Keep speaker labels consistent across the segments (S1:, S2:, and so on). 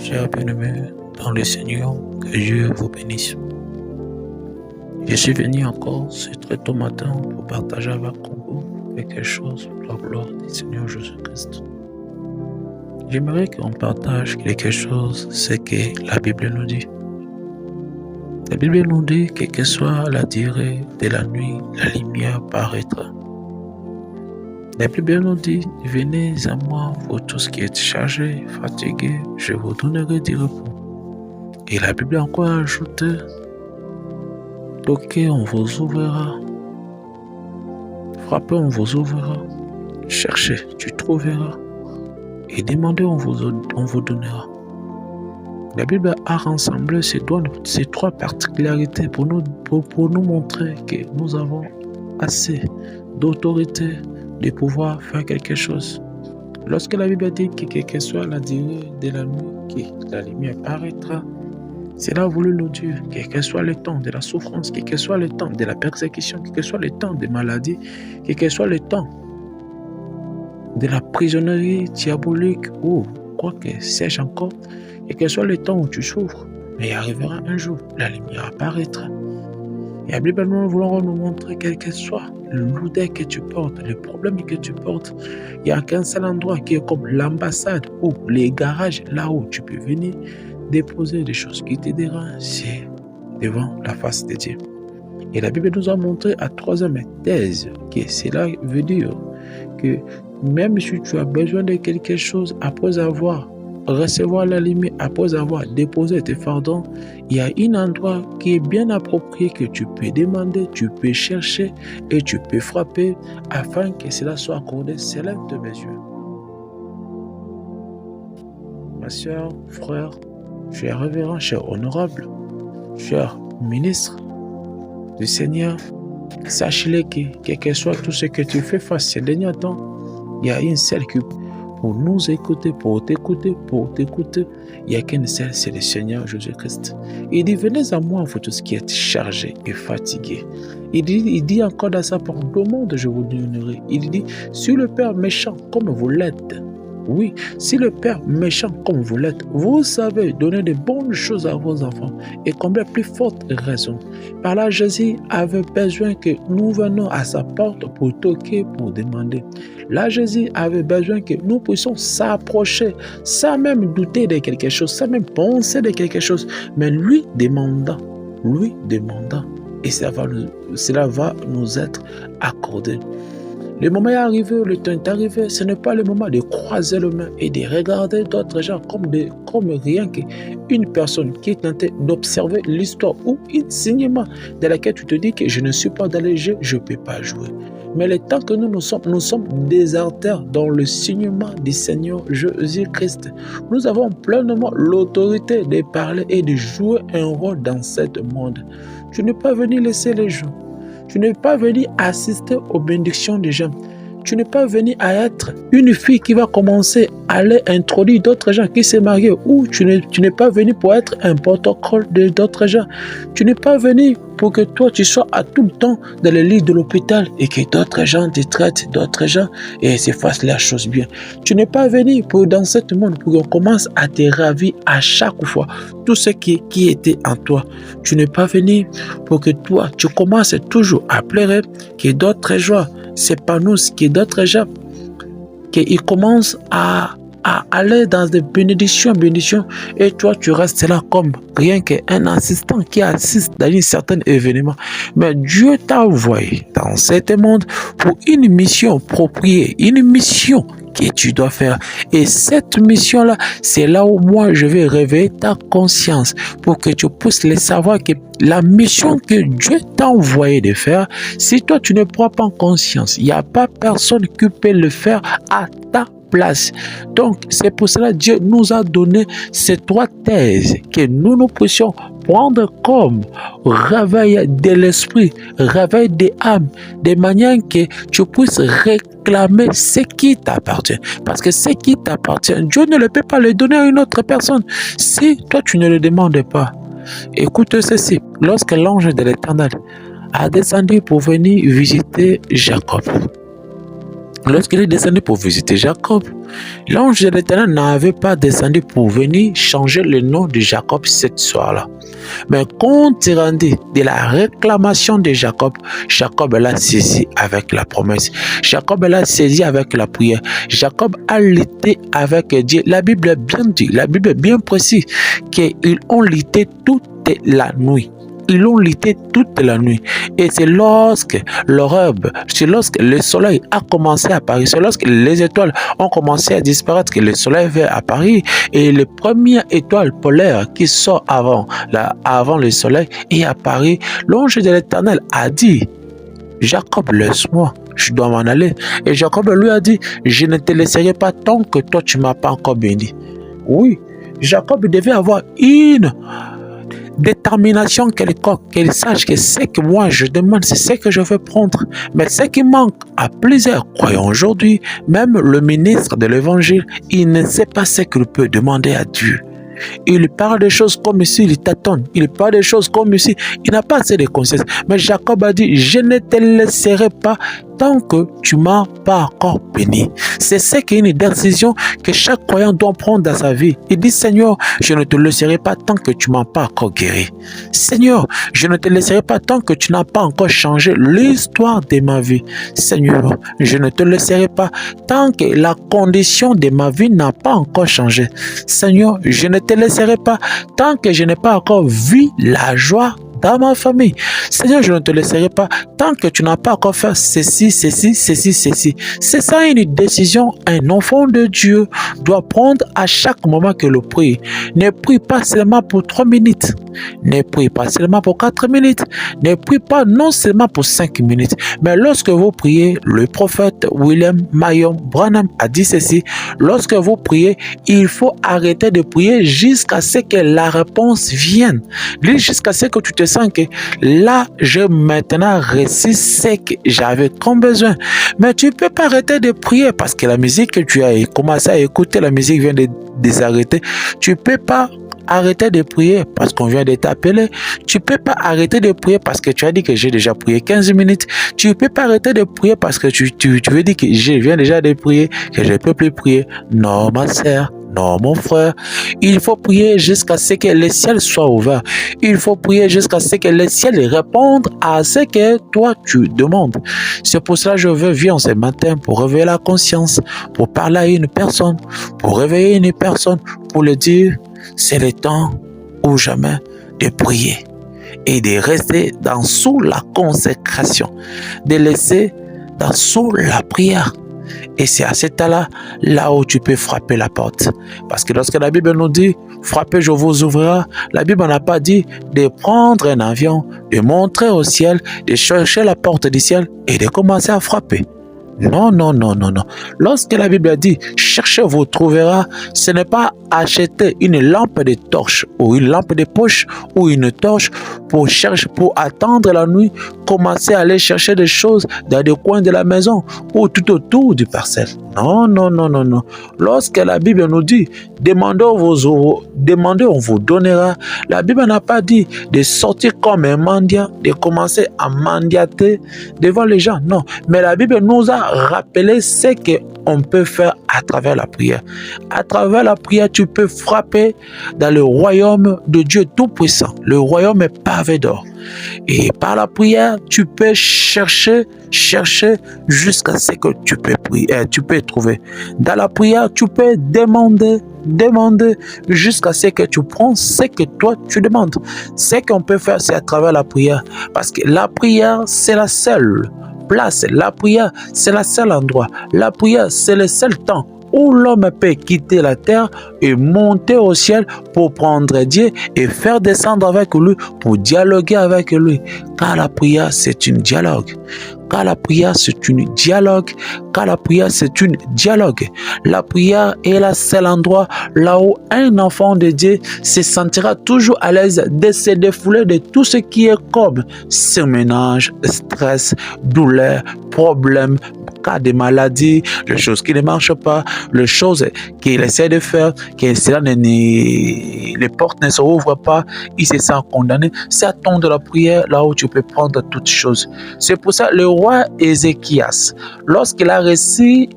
S1: Chers bien-aimés dans le Seigneur, que Dieu vous bénisse. Je suis venu encore ce très tôt matin pour partager avec vous quelque chose pour la gloire du Seigneur Jésus-Christ. J'aimerais qu'on partage quelque chose, ce que la Bible nous dit. La Bible nous dit que quelle que soit la durée de la nuit, la lumière paraîtra. La Bible nous dit, venez à moi, vous tous qui êtes chargés, fatigués, je vous donnerai du repos. Et la Bible encore ajoute, toquez, on vous ouvrira. Frappez, on vous ouvrira. Cherchez, tu trouveras. Et demandez, on vous donnera. La Bible a rassemblé ces trois particularités pour nous montrer que nous avons assez d'autorité de pouvoir faire quelque chose. Lorsque la Bible dit que quelle que soit la durée de la nuit, que la lumière paraîtra, cela a voulu nous dire, quel que soit le temps de la souffrance, quel que soit le temps de la persécution, quel que soit le temps des maladies, quel que soit le temps de la prisonnerie diabolique ou quoi que sais-je encore, quel que soit le temps où tu souffres, mais il arrivera un jour, la lumière apparaîtra. Et la Bible nous voulons nous montrer quel que soit l'odeur que tu portes, le problème que tu portes. Il n'y a qu'un seul endroit qui est comme l'ambassade ou les garages, là où tu peux venir déposer des choses qui te dérangent, c'est devant la face de Dieu. Et la Bible nous a montré à troisième thèse que cela veut dire que même si tu as besoin de quelque chose après avoir recevoir la lumière, après avoir déposé tes fardons, il y a un endroit qui est bien approprié que tu peux demander, tu peux chercher et tu peux frapper afin que cela soit accordé. Célèbre de mes yeux. Ma soeur, frère, cher révérend, cher honorable, cher ministre du Seigneur, sache-le que quel que soit tout ce que tu fais face ces derniers temps, il y a une seule qui pour nous écouter, pour t'écouter, il n'y a qu'une seule, c'est le Seigneur Jésus-Christ. Il dit, venez à moi, vous tous qui êtes chargés et fatigués. Il dit encore dans sa parole, demande, je vous donnerai. Il dit, si le Père méchant comme vous l'êtes, oui, si le Père méchant comme vous l'êtes, vous savez donner de bonnes choses à vos enfants, et combien plus forte raison. Par là, Jésus avait besoin que nous venions à sa porte pour toquer, pour demander. Là, Jésus avait besoin que nous puissions s'approcher sans même douter de quelque chose, sans même penser de quelque chose, mais lui demandant, et cela va nous être accordé. Le moment est arrivé, le temps est arrivé, ce n'est pas le moment de croiser les mains et de regarder d'autres gens comme rien qu'une personne qui est tentée d'observer l'histoire ou un signement dans laquelle tu te dis que je ne suis pas dans les jeux, je ne peux pas jouer. Mais le temps que nous sommes déserteurs dans le signement du Seigneur Jésus-Christ. Nous avons pleinement l'autorité de parler et de jouer un rôle dans ce monde. Tu n'es pas venu laisser les gens. Tu n'es pas venu assister aux bénédictions des gens. Tu n'es pas venu à être une fille qui va commencer à aller introduire d'autres gens qui s'est mariés. Ou tu n'es pas venu pour être un protocole d'autres gens. Tu n'es pas venu pour que toi tu sois à tout le temps dans le lit de l'hôpital et que d'autres gens te traitent d'autres gens et se fassent la chose bien. Tu n'es pas venu pour dans ce monde pour qu'on commence à te ravir à chaque fois tout ce qui était en toi. Tu n'es pas venu pour que toi tu commences toujours à pleurer que d'autres gens s'épanouissent, que d'autres gens qu'ils commencent à aller dans des bénédictions, et toi tu restes là comme rien qu'un assistant qui assiste dans un certain événement. Mais Dieu t'a envoyé dans ce monde pour une mission appropriée, une mission que tu dois faire. Et cette mission-là, c'est là où moi je vais réveiller ta conscience pour que tu puisses le savoir que la mission que Dieu t'a envoyé de faire, si toi tu ne prends pas en conscience, il n'y a pas personne qui peut le faire à ta place. Donc c'est pour cela que Dieu nous a donné ces trois thèses que nous puissions prendre comme réveil de l'esprit, réveil des âmes, de manière que tu puisses réclamer ce qui t'appartient. Parce que ce qui t'appartient, Dieu ne le peut pas le donner à une autre personne si toi tu ne le demandes pas. Écoute ceci, lorsque l'ange de l'Éternel a descendu pour venir visiter Jacob, Lorsqu'il est descendu pour visiter Jacob, l'ange de l'Éternel n'avait pas descendu pour venir changer le nom de Jacob cette soir-là. Mais compte rendu de la réclamation de Jacob, Jacob l'a saisi avec la promesse. Jacob l'a saisi avec la prière. Jacob a lutté avec Dieu. La Bible est bien dit, la Bible est bien précise qu'ils ont lutté toute la nuit. Ils ont lutté toute la nuit. Et c'est lorsque l'aurore, c'est lorsque le soleil a commencé à apparaître, c'est lorsque les étoiles ont commencé à disparaître que le soleil va apparaître. Et la première étoile polaire qui sort avant le soleil est apparue. L'ange de l'Éternel a dit, Jacob, laisse-moi, je dois m'en aller. Et Jacob lui a dit, je ne te laisserai pas tant que toi tu ne m'as pas encore béni. Oui, Jacob devait avoir une détermination quelconque, qu'il sache que ce que moi je demande, c'est ce que je veux prendre. Mais ce qui manque à plusieurs croyants aujourd'hui, même le ministre de l'évangile, il ne sait pas ce qu'il peut demander à Dieu. Il parle des choses comme ici, il tâtonne. Il parle des choses comme ici, il n'a pas assez de conscience. Mais Jacob a dit, je ne te laisserai pas tant que tu ne m'as pas encore béni. C'est ce qui est une décision que chaque croyant doit prendre dans sa vie. Il dit, Seigneur, je ne te laisserai pas tant que tu ne m'as pas encore guéri. Seigneur, je ne te laisserai pas tant que tu n'as pas encore changé l'histoire de ma vie. Seigneur, je ne te laisserai pas tant que la condition de ma vie n'a pas encore changé. Seigneur, je ne te laisserai pas tant que je n'ai pas encore vu la joie dans ma famille. Seigneur, je ne te laisserai pas tant que tu n'as pas encore fait ceci. C'est ça une décision. Un enfant de Dieu doit prendre à chaque moment que le prie. Ne prie pas seulement pour 3 minutes. Ne prie pas seulement pour 4 minutes. Ne prie pas non seulement pour 5 minutes. Mais lorsque vous priez, le prophète William Marion Branham a dit ceci. Lorsque vous priez, il faut arrêter de prier jusqu'à ce que la réponse vienne. Jusqu'à ce que tu te sens que là, je maintenant réussis ce que j'avais comme besoin. Mais tu ne peux pas arrêter de prier parce que la musique que tu as commencé à écouter, la musique vient de s'arrêter. Tu ne peux pas arrêter de prier parce qu'on vient de t'appeler. Tu ne peux pas arrêter de prier parce que tu as dit que j'ai déjà prié 15 minutes. Tu ne peux pas arrêter de prier parce que tu veux dire que je viens déjà de prier, que je ne peux plus prier. Non, ma sœur. Non, mon frère, il faut prier jusqu'à ce que le ciel soit ouvert. Il faut prier jusqu'à ce que le ciel réponde à ce que toi tu demandes. C'est pour cela que je veux venir ce matin pour réveiller la conscience, pour parler à une personne, pour réveiller une personne, pour le dire, c'est le temps ou jamais de prier et de rester sous la consécration, de laisser sous la prière. Et c'est à cet temps-là, là où tu peux frapper la porte. Parce que lorsque la Bible nous dit, frappez, je vous ouvrirai, la Bible n'a pas dit de prendre un avion, de monter au ciel, de chercher la porte du ciel et de commencer à frapper. Non. Lorsque la Bible dit « Cherchez, vous trouverez », ce n'est pas acheter une lampe de torche ou une lampe de poche ou une torche pour chercher, pour attendre la nuit, commencer à aller chercher des choses dans des coins de la maison ou tout autour du parcelle. Non. Lorsque la Bible nous dit « Demandez, on vous donnera », la Bible n'a pas dit de sortir comme un mendiant, de commencer à mendiater devant les gens. Non, mais la Bible nous a rappelé ce qu'on peut faire à travers la prière. À travers la prière, tu peux frapper dans le royaume de Dieu Tout-Puissant. Le royaume est pavé d'or. Et par la prière, tu peux chercher jusqu'à ce que tu peux trouver. Dans la prière, tu peux demander jusqu'à ce que tu prends ce que toi tu demandes. Ce qu'on peut faire, c'est à travers la prière. Parce que la prière, c'est la seule place. La prière, c'est le seul endroit. La prière, c'est le seul temps où l'homme peut quitter la terre et monter au ciel pour prendre Dieu et faire descendre avec lui, pour dialoguer avec lui. Car la prière, c'est une dialogue. Car la prière, c'est une dialogue. Car la prière, c'est une dialogue. La prière est le seul endroit là où un enfant de Dieu se sentira toujours à l'aise de se défouler de tout ce qui est comme surménage, stress, douleur, problème, cas de maladie, les choses qui ne marchent pas, les choses qu'il essaie de faire, que cela les portes ne s'ouvrent pas, il se sent condamné. C'est à ton de la prière là où tu peux prendre toutes choses. C'est pour ça le roi Ézéchias, lorsqu'il a reçu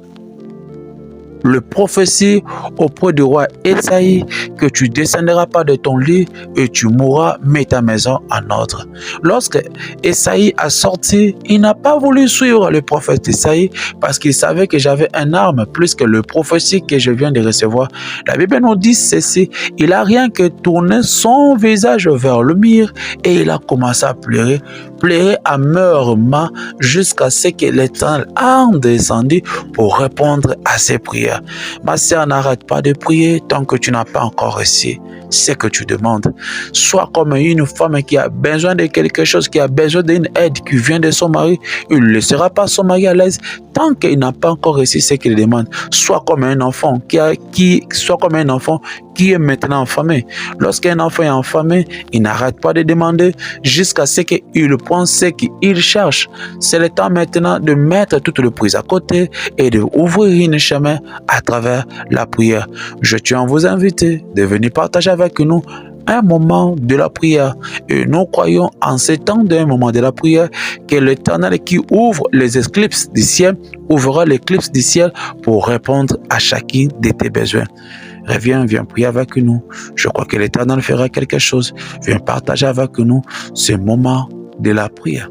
S1: le prophétie auprès du roi Esaïe que tu descendras pas de ton lit et tu mourras, mets ta maison en ordre. Lorsque Esaïe a sorti, il n'a pas voulu suivre le prophète Esaïe parce qu'il savait que j'avais une arme plus que le prophétie que je viens de recevoir. La Bible nous dit ceci, il a rien que tourné son visage vers le mur et il a commencé à pleurer amèrement jusqu'à ce que l'Éternel a descendu pour répondre à ses prières. Ma sœur, n'arrête pas de prier tant que tu n'as pas encore reçu ce que tu demandes. Sois comme une femme qui a besoin de quelque chose, qui a besoin d'une aide qui vient de son mari. Il ne laissera pas son mari à l'aise tant qu'il n'a pas encore reçu ce qu'il demande. Sois comme un enfant qui est maintenant enfamé. Lorsqu'un enfant est enfamé, il n'arrête pas de demander jusqu'à ce qu'il prend ce qu'il cherche. C'est le temps maintenant de mettre toutes les prises à côté et d'ouvrir un chemin à travers la prière. Je tiens à vous inviter de venir partager avec nous un moment de la prière. Et nous croyons en ce temps d'un moment de la prière que l'Éternel qui ouvre les éclipses du ciel ouvrira l'éclipse du ciel pour répondre à chacun de tes besoins. Reviens, viens prier avec nous. Je crois que l'Éternel fera quelque chose. Viens partager avec nous ce moment de la prière.